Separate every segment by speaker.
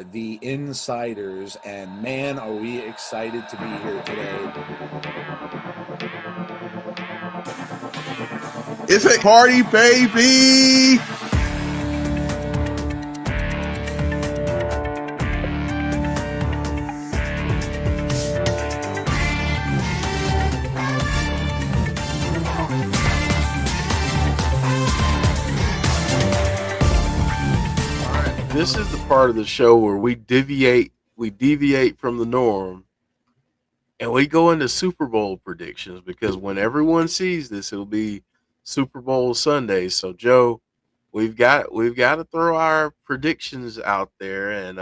Speaker 1: are the Insiders, and man, are we excited to be here today.
Speaker 2: It's a party, baby! This is the part of the show where we deviate from the norm, and we go into Super Bowl predictions, because when everyone sees this, it'll be Super Bowl Sunday. So Joe, we've got to throw our predictions out there and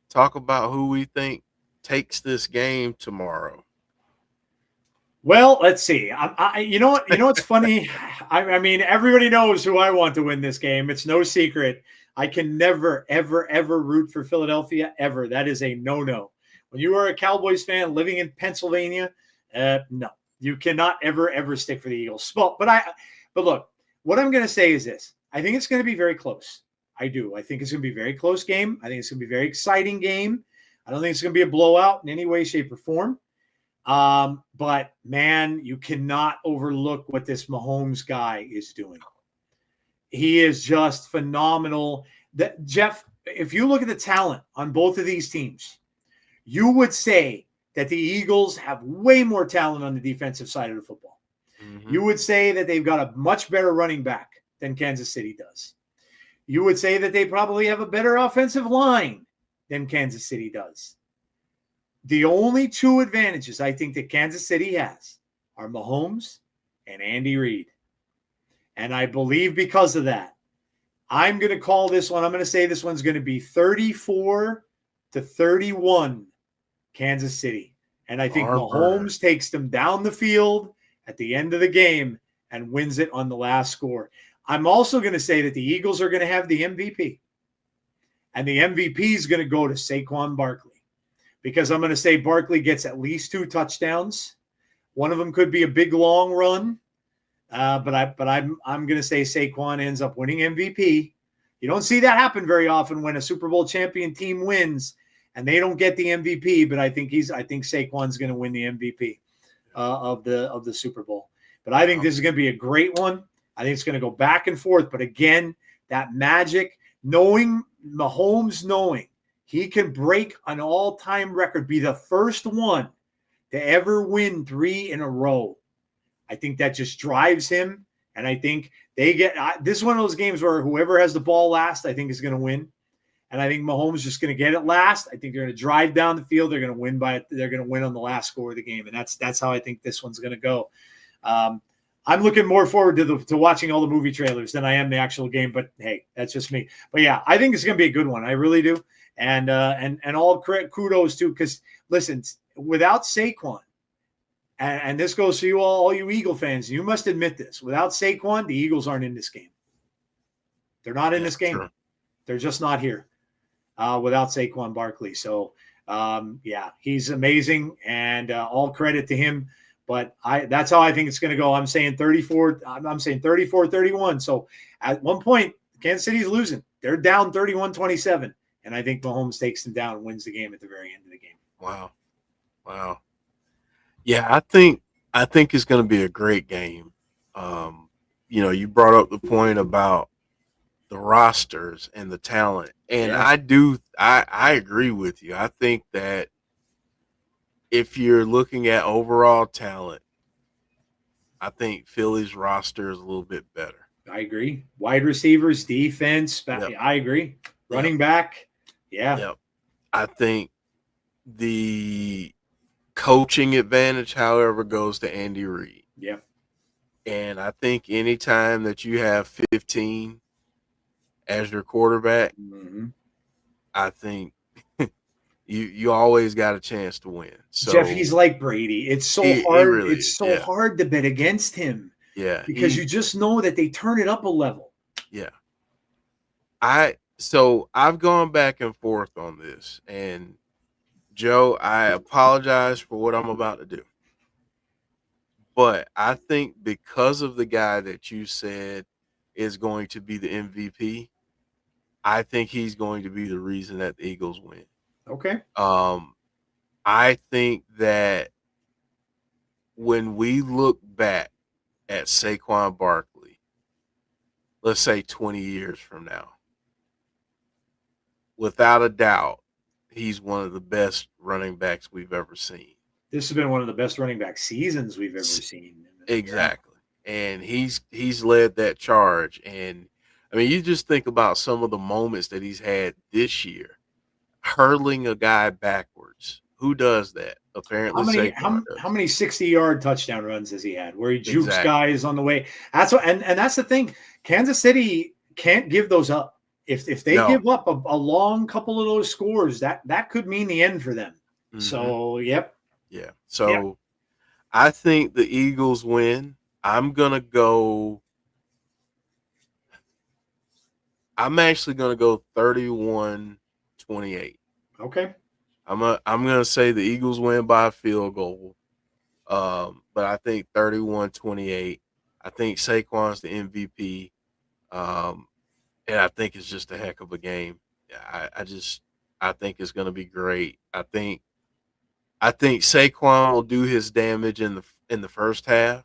Speaker 2: talk about who we think takes this game tomorrow.
Speaker 3: Well, let's see. You know what? What's funny? I mean, everybody knows who I want to win this game. It's no secret. I can never, ever, ever root for Philadelphia, ever. That is a no-no. When you are a Cowboys fan living in Pennsylvania, no, you cannot ever, ever stick for the Eagles. But look, what I'm going to say is this. I think it's going to be very close. I do. I think it's going to be a very close game. I think it's going to be a very exciting game. I don't think it's going to be a blowout in any way, shape, or form. But man, you cannot overlook what this Mahomes guy is doing. He is just phenomenal. Jeff, if you look at the talent on both of these teams, you would say that the Eagles have way more talent on the defensive side of the football. Mm-hmm. You would say that they've got a much better running back than Kansas City does. You would say that they probably have a better offensive line than Kansas City does. The only two advantages I think that Kansas City has are Mahomes and Andy Reid. And I believe because of that, I'm going to call this one. I'm going to say this one's going to be 34-31 Kansas City. And I think Mahomes takes them down the field at the end of the game and wins it on the last score. I'm also going to say that the Eagles are going to have the MVP. And the MVP is going to go to Saquon Barkley. Because I'm going to say Barkley gets at least 2 touchdowns. One of them could be a big long run, but I'm going to say Saquon ends up winning MVP. You don't see that happen very often when a Super Bowl champion team wins and they don't get the MVP. But I think Saquon's going to win the MVP of the Super Bowl. But I think this is going to be a great one. I think it's going to go back and forth. But again, that magic, Mahomes he can break an all-time record, be the first one to ever win 3 in a row. I think that just drives him, and I think this is one of those games where whoever has the ball last, I think, is going to win. And I think Mahomes is just going to get it last. I think they're going to drive down the field. They're going to win on the last score of the game, and that's how I think this one's going to go. I'm looking more forward to watching all the movie trailers than I am the actual game. But hey, that's just me. But yeah, I think it's going to be a good one. I really do. And all kudos to, because listen, without Saquon, and this goes to you all you Eagle fans, you must admit this. Without Saquon, the Eagles aren't in this game. They're not in this game. Sure. They're just not here without Saquon Barkley. So yeah, he's amazing, and all credit to him. But that's how I think it's going to go. I'm saying 34-31. So at one point, Kansas City's losing. They're down 31-27. And I think Mahomes takes them down and wins the game at the very end of the game.
Speaker 2: Wow. Yeah, I think it's going to be a great game. You brought up the point about the rosters and the talent. And yeah. I agree with you. I think that if you're looking at overall talent, I think Philly's roster is a little bit better.
Speaker 3: I agree. Wide receivers, defense. Yep. I agree. Running back. Yeah.
Speaker 2: Yep. I think the coaching advantage, however, goes to Andy Reid.
Speaker 3: Yeah.
Speaker 2: And I think anytime that you have 15 as your quarterback,
Speaker 3: mm-hmm.
Speaker 2: I think you always got a chance to win. So
Speaker 3: Jeff, he's like Brady. It's so hard. Really it's so hard to bet against him.
Speaker 2: Yeah.
Speaker 3: Because you just know that they turn it up a level.
Speaker 2: Yeah. So I've gone back and forth on this, and Joe, I apologize for what I'm about to do. But I think because of the guy that you said is going to be the MVP, I think he's going to be the reason that the Eagles win.
Speaker 3: Okay.
Speaker 2: I think that when we look back at Saquon Barkley, let's say 20 years from now, without a doubt, he's one of the best running backs we've ever seen.
Speaker 3: This has been one of the best running back seasons we've ever seen.
Speaker 2: Exactly. And he's led that charge. And I mean, you just think about some of the moments that he's had this year, hurling a guy backwards. Who does that? Apparently, Saquon does.
Speaker 3: How many 60-yard touchdown runs has he had where he jukes
Speaker 2: Exactly.
Speaker 3: guys on the way? That's what, and that's the thing. Kansas City can't give those up. If they give up a long couple of those scores, that could mean the end for them.
Speaker 2: Mm-hmm.
Speaker 3: So, yep.
Speaker 2: Yeah. So I think the Eagles win. I'm actually gonna go 31-28.
Speaker 3: Okay.
Speaker 2: I'm gonna say the Eagles win by a field goal. But I think 31-28. I think Saquon's the MVP. And I think it's just a heck of a game. I think it's gonna be great. I think Saquon will do his damage in the first half,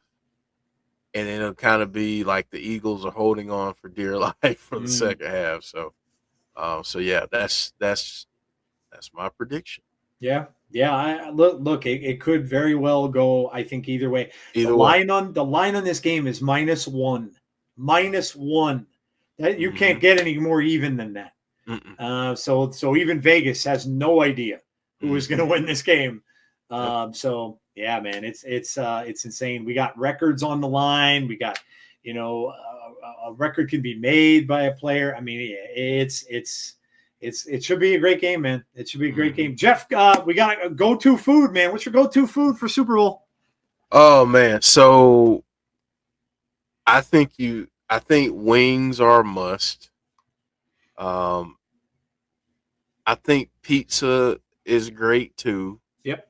Speaker 2: and it'll kind of be like the Eagles are holding on for dear life for the second half. So yeah, that's my prediction.
Speaker 3: Yeah. Look, it could very well go, I think, either way. The line on this game is -1. -1. That you can't get any more even than that. So even Vegas has no idea who is going to win this game. So yeah, man, it's insane. We got records on the line. We got, a record can be made by a player. I mean, it should be a great game, man. It should be a great game. Jeff, we got a go-to food, man. What's your go-to food for Super Bowl?
Speaker 2: Oh man, so I think wings are a must. I think pizza is great too.
Speaker 3: Yep.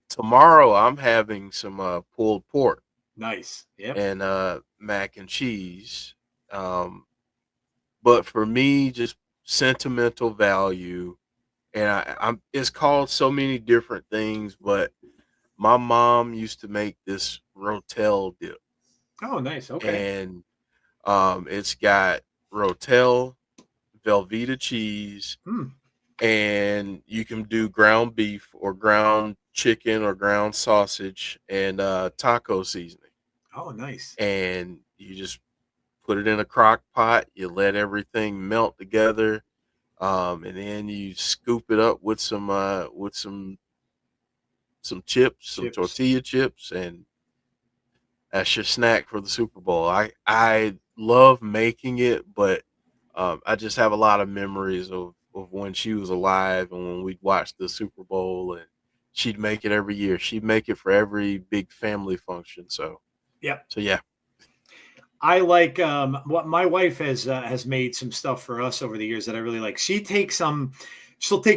Speaker 2: Tomorrow I'm having some pulled pork.
Speaker 3: Nice. Yep.
Speaker 2: And mac and cheese. But for me, just sentimental value, and it's called so many different things, but my mom used to make this Rotel dip.
Speaker 3: Oh, nice. Okay.
Speaker 2: And it's got Rotel, Velveeta cheese, and you can do ground beef or ground chicken or ground sausage and taco seasoning.
Speaker 3: Oh, nice.
Speaker 2: And you just put it in a crock pot. You let everything melt together, and then you scoop it up with some chips, some tortilla chips, and that's your snack for the Super Bowl. I love making it, but I just have a lot of memories of when she was alive and when we'd watch the Super Bowl, and she'd make it every year. She'd make it for every big family function. So yeah.
Speaker 3: I like what my wife has made some stuff for us over the years that I really like. She'll take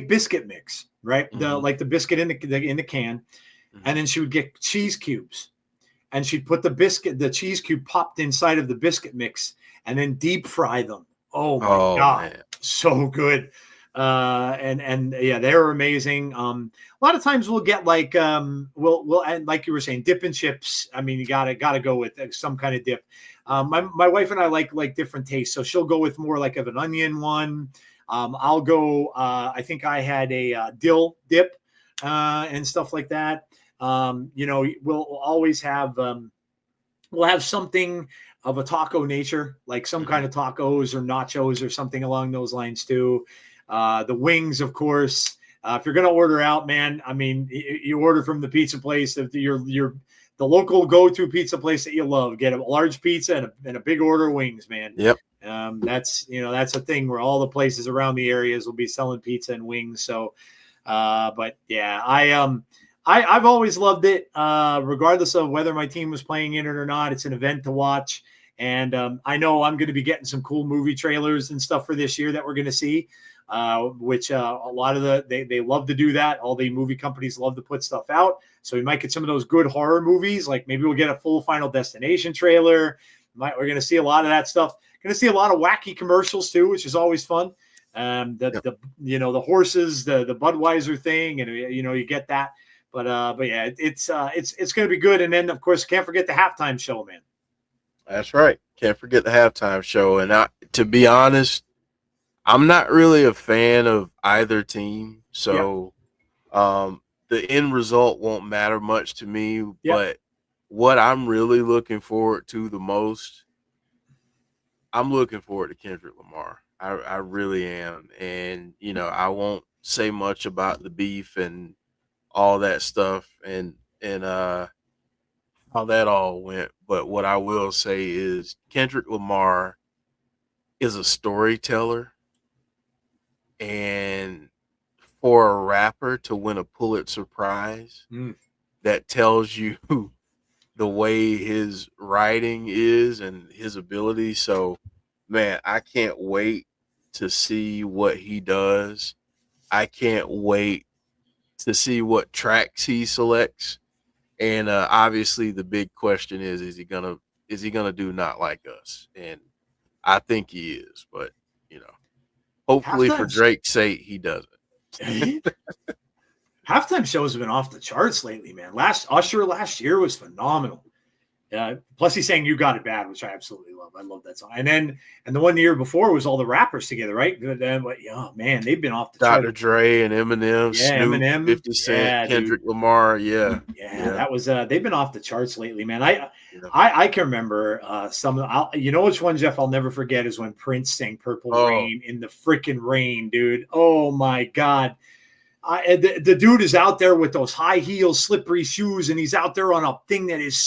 Speaker 3: biscuit mix, right? The biscuit in the can, and then she would get cheese cubes, and she'd put the cheese cube popped inside of the biscuit mix, and then deep fry them. Oh my God, man. So good. And yeah, they're amazing. A lot of times we'll get like we'll and like you were saying, dip and chips. I mean, you gotta go with some kind of dip. My wife and I like different tastes, so she'll go with more like of an onion one. I'll go. I think I had a dill dip and stuff like that. We'll always have we'll have something of a taco nature, like some kind of tacos or nachos or something along those lines too. The wings, of course. If you're gonna order out, man, I mean, you order from the pizza place that the local go-to pizza place that you love. Get a large pizza and a big order of wings, man.
Speaker 2: Yep.
Speaker 3: That's a thing where all the places around the areas will be selling pizza and wings. So, but yeah, I've always loved it, regardless of whether my team was playing in it or not. It's an event to watch, and I know I'm going to be getting some cool movie trailers and stuff for this year that we're going to see. Which a lot of they love to do that. All the movie companies love to put stuff out. So we might get some of those good horror movies. Like maybe we'll get a full Final Destination trailer. We're going to see a lot of that stuff. Going to see a lot of wacky commercials too, which is always fun. The horses, the Budweiser thing, and you get that. But yeah, it's going to be good. And then of course, can't forget the halftime show, man.
Speaker 2: That's right. Can't forget the halftime show. And to be honest, I'm not really a fan of either team, so the end result won't matter much to me. But what I'm really looking forward to the most, I'm looking forward to Kendrick Lamar. I really am. And, I won't say much about the beef and all that stuff and how that all went. But what I will say is Kendrick Lamar is a storyteller. And for a rapper to win a Pulitzer Prize, that tells you the way his writing is and his ability. So, man, I can't wait to see what he does. I can't wait to see what tracks he selects. And obviously, the big question is he gonna do Not Like Us? And I think he is, but hopefully for Drake's sake, he doesn't.
Speaker 3: Halftime shows have been off the charts lately, man. Usher last year was phenomenal. Plus, he sang "You Got It Bad," which I absolutely love. I love that song. And the one year before was all the rappers together, right? But man, they've been off the charts.
Speaker 2: Dr. Dre and Eminem, Snoop,
Speaker 3: Eminem,
Speaker 2: 50 Cent, Kendrick Lamar,
Speaker 3: that was they've been off the charts lately, man. I can remember which one, Jeff, I'll never forget is when Prince sang "Purple Rain" in the freaking rain, dude. Oh my God. The dude is out there with those high heels, slippery shoes, and he's out there on a thing that is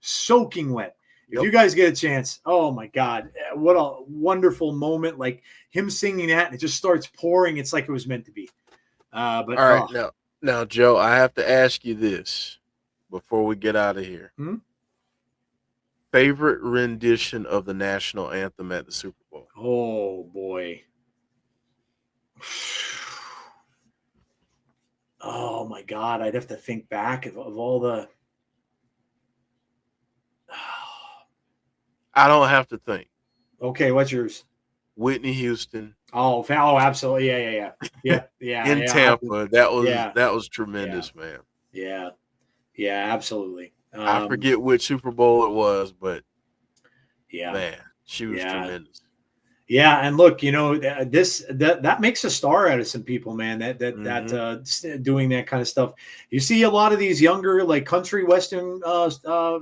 Speaker 3: soaking wet. If you guys get a chance, oh my God, what a wonderful moment. Like him singing that, and it just starts pouring. It's like it was meant to be. But
Speaker 2: all right, now, Joe, I have to ask you this before we get out of here. Favorite rendition of the national anthem at the Super Bowl?
Speaker 3: Oh boy. Oh my God, I'd have to think back of all the.
Speaker 2: I don't have to think.
Speaker 3: Okay, what's yours?
Speaker 2: Whitney Houston.
Speaker 3: Oh, absolutely, yeah.
Speaker 2: In Tampa, that was tremendous, man.
Speaker 3: Yeah, absolutely.
Speaker 2: I forget which Super Bowl it was, but man, she was tremendous.
Speaker 3: Yeah, and look, that makes a star out of some people, man. That doing that kind of stuff. You see a lot of these younger, like country western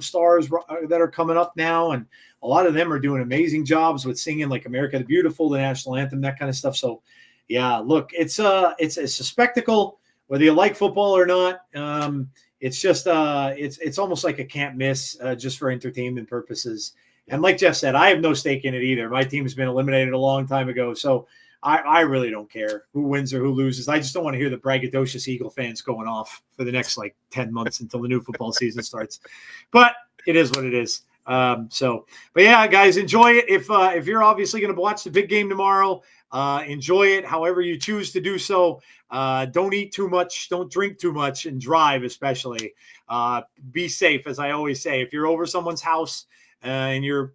Speaker 3: stars that are coming up now, and a lot of them are doing amazing jobs with singing like "America the Beautiful," the national anthem, that kind of stuff. So, yeah, look, it's a spectacle, whether you like football or not. It's just it's almost like a can't miss just for entertainment purposes. And like Jeff said, I have no stake in it either. My team's been eliminated a long time ago, so I really don't care who wins or who loses. I just don't want to hear the braggadocious Eagle fans going off for the next 10 months until the new football season starts. But it is what it is. But yeah, guys, enjoy it. If you're obviously going to watch the big game tomorrow, enjoy it however you choose to do so. Don't eat too much, don't drink too much, and drive especially. Be safe, as I always say. If you're over someone's house, and you're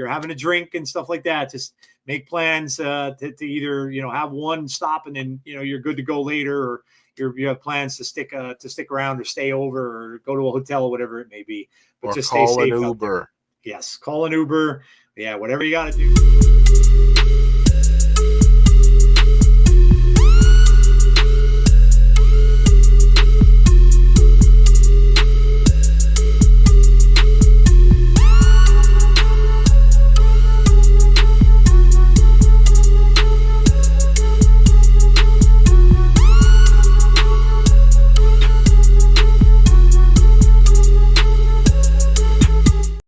Speaker 3: having a drink and stuff like that, just make plans to either have one stop and then you're good to go later, or you have plans to stick around or stay over or go to a hotel or whatever it may be. But
Speaker 2: or
Speaker 3: just
Speaker 2: call
Speaker 3: stay safe.
Speaker 2: An Uber.
Speaker 3: Yes, call an Uber. Yeah, whatever you got to do.